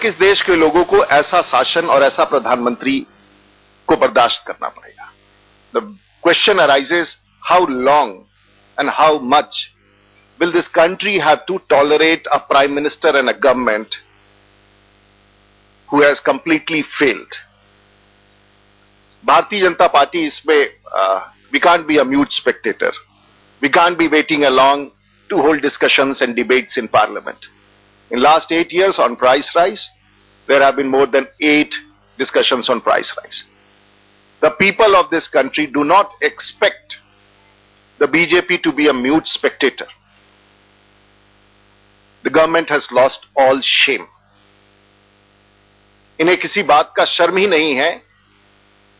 तक इस देश के लोगों को ऐसा शासन और ऐसा प्रधानमंत्री को बर्दाश्त करना पड़ेगा? The question arises, how long and how much will this country have to tolerate a prime minister and a government who has completely failed? Bharatiya Janata Party isme, we can't be a mute spectator. We can't be waiting along to hold discussions and debates in parliament. In last 8 years on price rise, there have been more than 8 discussions on price rise. The people of this country do not expect the BJP to be a mute spectator. The government has lost all shame. इन्हें किसी बात का शर्म ही नहीं है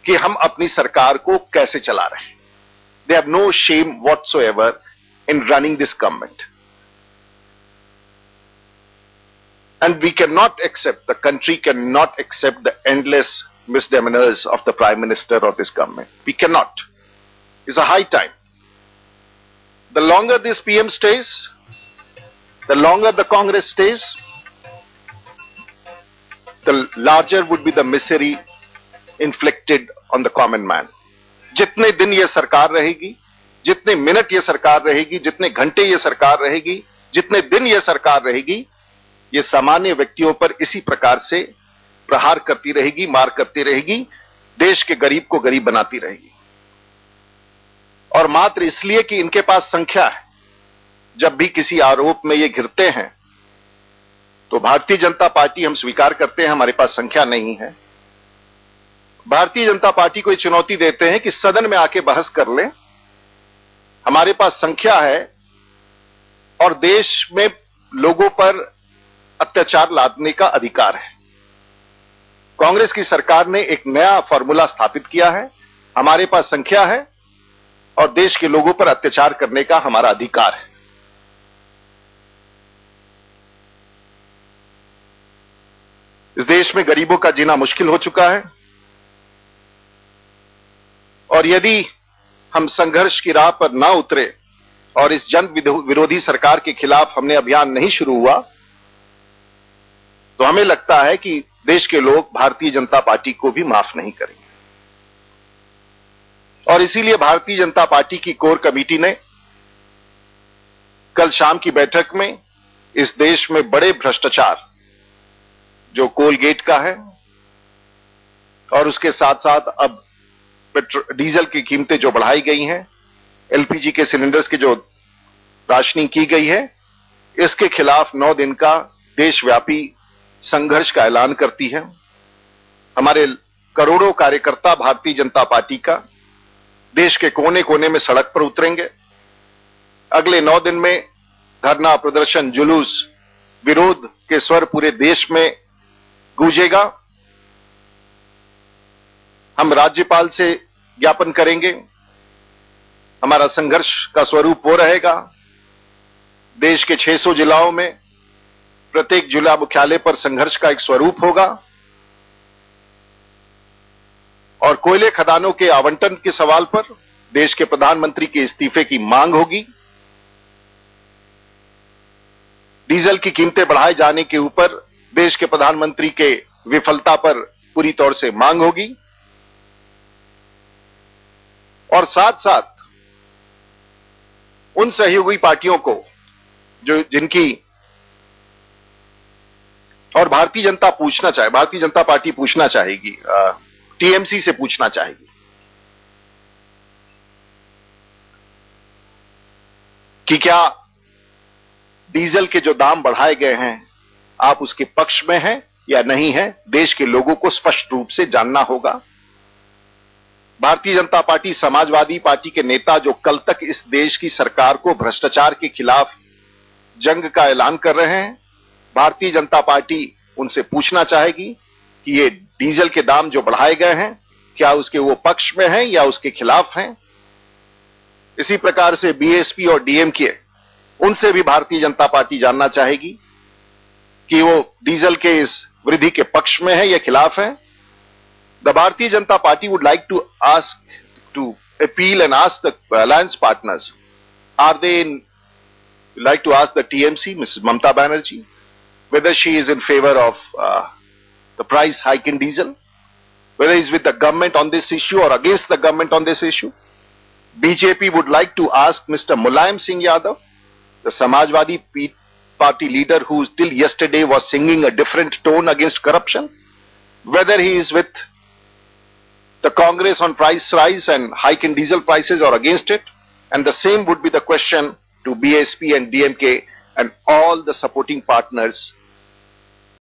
कि हम अपनी सरकार को कैसे चला रहे हैं. They have no shame whatsoever in running this government. And we cannot accept, the country cannot accept the endless misdemeanors of the Prime Minister of this government. We cannot. It's a high time. The longer this PM stays, the longer the Congress stays, the larger would be the misery inflicted on the common man. जितने दिन ये सरकार रहेगी, जितने minute ये सरकार रहेगी, जितने घंटे ये सरकार रहेगी, जितने दिन ये सरकार रहेगी, ये सामान्य व्यक्तियों पर इसी प्रकार से प्रहार करती रहेगी, मार करती रहेगी, देश के गरीब को गरीब बनाती रहेगी. और मात्र इसलिए कि इनके पास संख्या है. जब भी किसी आरोप में ये घिरते हैं तो भारतीय जनता पार्टी, हम स्वीकार करते हैं हमारे पास संख्या नहीं है, भारतीय जनता पार्टी को ये चुनौती देते हैं कि सदन में आके बहस कर लें. हमारे पास संख्या है और देश में लोगों पर अत्याचार लादने का अधिकार है. कांग्रेस की सरकार ने एक नया फॉर्मूला स्थापित किया है. हमारे पास संख्या है और देश के लोगों पर अत्याचार करने का हमारा अधिकार है. इस देश में गरीबों का जीना मुश्किल हो चुका है और यदि हम संघर्ष की राह पर ना उतरे और इस जन विरोधी सरकार के खिलाफ हमने अभियान नहीं शुरू हुआ तो हमें लगता है कि देश के लोग भारतीय जनता पार्टी को भी माफ नहीं करेंगे. और इसीलिए भारतीय जनता पार्टी की कोर कमेटी ने कल शाम की बैठक में इस देश में बड़े भ्रष्टाचार, जो कोलगेट का है और उसके साथ साथ अब डीजल की कीमतें जो बढ़ाई गई हैं, एलपीजी के सिलेंडर्स की जो राशनिंग की गई है, इसके खिलाफ 9 दिन का देशव्यापी संघर्ष का ऐलान करती है. हमारे करोड़ों कार्यकर्ता भारतीय जनता पार्टी का देश के कोने कोने में सड़क पर उतरेंगे. अगले 9 दिन में धरना, प्रदर्शन, जुलूस, विरोध के स्वर पूरे देश में गूंजेगा. हम राज्यपाल से ज्ञापन करेंगे. हमारा संघर्ष का स्वरूप वो रहेगा, देश के 600 जिलाओं में प्रत्येक जिला मुख्यालय पर संघर्ष का एक स्वरूप होगा और कोयले खदानों के आवंटन के सवाल पर देश के प्रधानमंत्री के इस्तीफे की मांग होगी. डीजल की कीमतें बढ़ाए जाने के ऊपर देश के प्रधानमंत्री के विफलता पर पूरी तौर से मांग होगी और साथ साथ उन सहयोगी पार्टियों को जिनकी, और भारतीय जनता पार्टी पूछना चाहेगी, टीएमसी से पूछना चाहेगी कि क्या डीजल के जो दाम बढ़ाए गए हैं आप उसके पक्ष में हैं या नहीं है. देश के लोगों को स्पष्ट रूप से जानना होगा. भारतीय जनता पार्टी, समाजवादी पार्टी के नेता जो कल तक इस देश की सरकार को भ्रष्टाचार के खिलाफ जंग का ऐलान कर रहे हैं, भारतीय जनता पार्टी उनसे पूछना चाहेगी कि ये डीजल के दाम जो बढ़ाए गए हैं क्या उसके वो पक्ष में हैं या उसके खिलाफ हैं. इसी प्रकार से बीएसपी और डीएमके, उनसे भी भारतीय जनता पार्टी जानना चाहेगी कि वो डीजल के इस वृद्धि के पक्ष में है या खिलाफ है. The Bharatiya Janata Party would like to appeal and ask the alliance partners, are they like to ask the TMC, Mrs. Mamata Banerjee, whether she is in favor of the price hike in diesel, whether he's with the government on this issue or against the government on this issue. BJP would like to ask Mr. Mulayam Singh Yadav, the Samajwadi Party leader who till yesterday was singing a different tone against corruption, whether he is with the Congress on price rise and hike in diesel prices or against it. And the same would be the question to BSP and DMK and all the supporting partners